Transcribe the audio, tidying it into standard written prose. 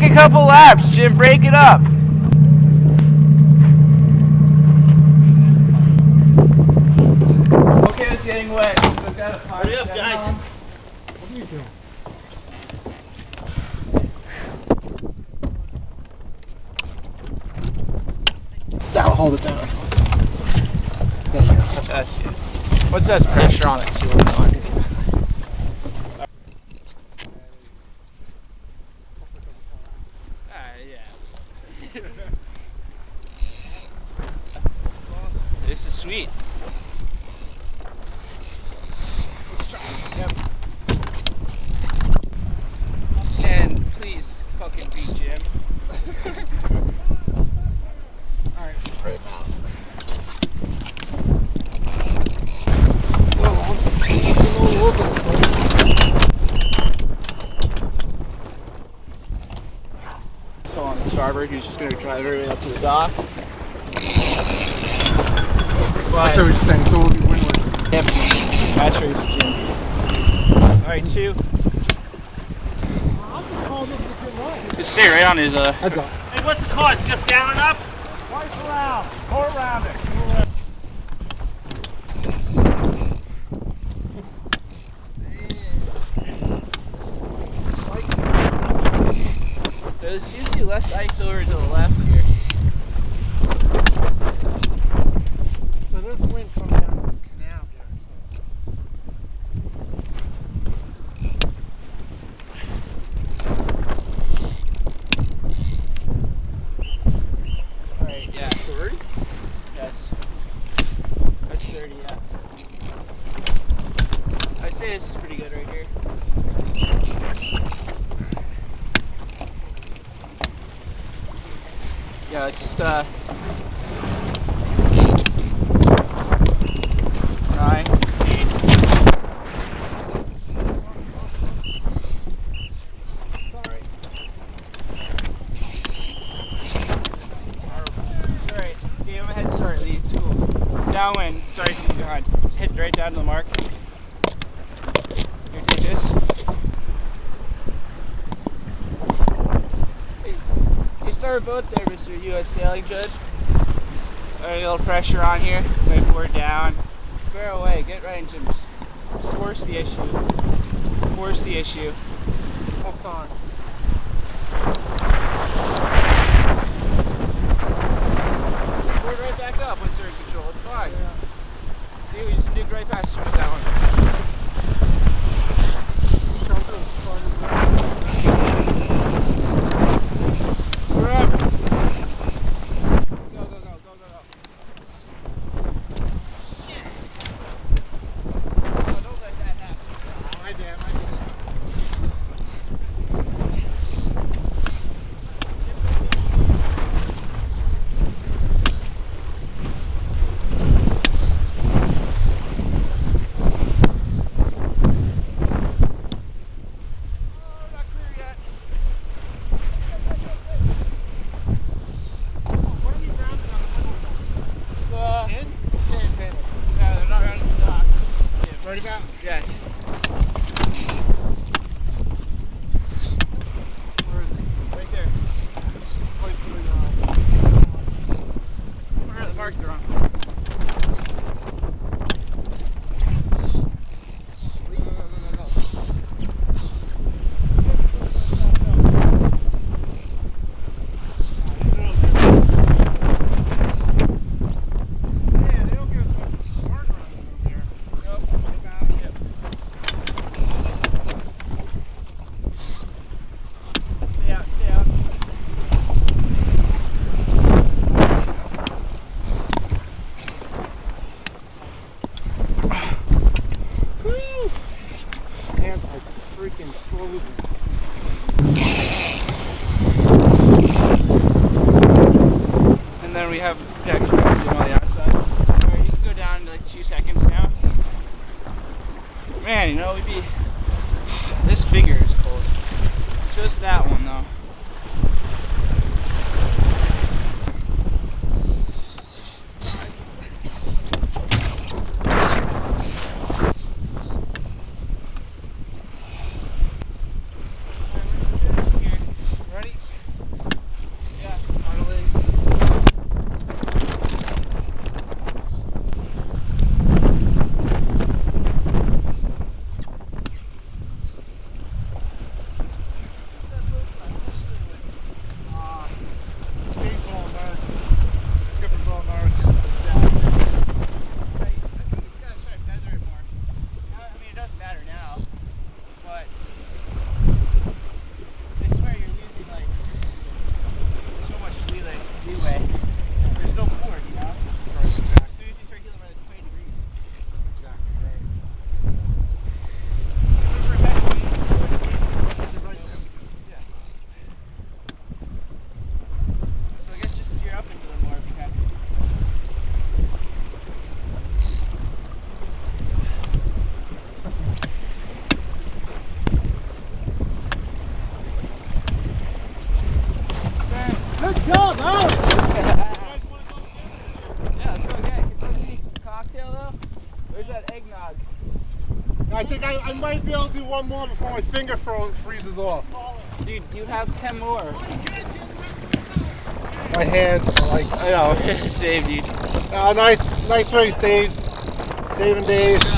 Take a couple laps, Jim. Break it up. Okay, it's getting wet. Hurry up, guys. What are you doing? Now hold it down. There you go. That's it. What's that pressure on it? See what's on it. Yeah. This is sweet. Yep. And please fucking beat Jim. Alright, right now. So on the starboard, he's just going to drive everything up to the dock. But so we're just saying, so we'll be windward. Yep. Match race, Jim. Alright, 2. Just stay right on his, That's all. Hey, what's the course? Just down and up? Twice around. Go around it. There's usually less ice over to the left here. So there's wind coming down this canal here. Alright, yeah. 30? Yes. That's 30, yeah. I'd say this is pretty good right here. Yeah, it's just 9, 8. Sorry. Alright, give him a head start, Lee. It's cool. Downwind. Sorry, from behind. Just hit right down to the mark. Here, take this. Hey, you start a boat there, Mr. U.S. Sailing Judge. Alright, a little pressure on here. Maybe we're down. Bear away. Get right into him. Just force the issue. Force the issue. Hooks on. Board right back up once they're in control. It's fine. Yeah. See, we just dig right past him with that one. Wherever. Go, go, go, go, go, go. Shit. Oh, don't let that happen. My damn, I did it. Right about? Yeah. Where is it? Right there. Where are the marks are on? Freaking frozen. And then we have protection on the outside. Alright, you can go down to like 2 seconds now. Man, you know, we'd be... This finger is cold. Just that one, though. Ready? No! Yeah, let's go again. Can someone see a cocktail though? Where's that eggnog? I think I might be able to do one more before my finger freezes off. Dude, you have 10 more. My hands are like, I know, save dude. nice race, Dave. Dave and Dave.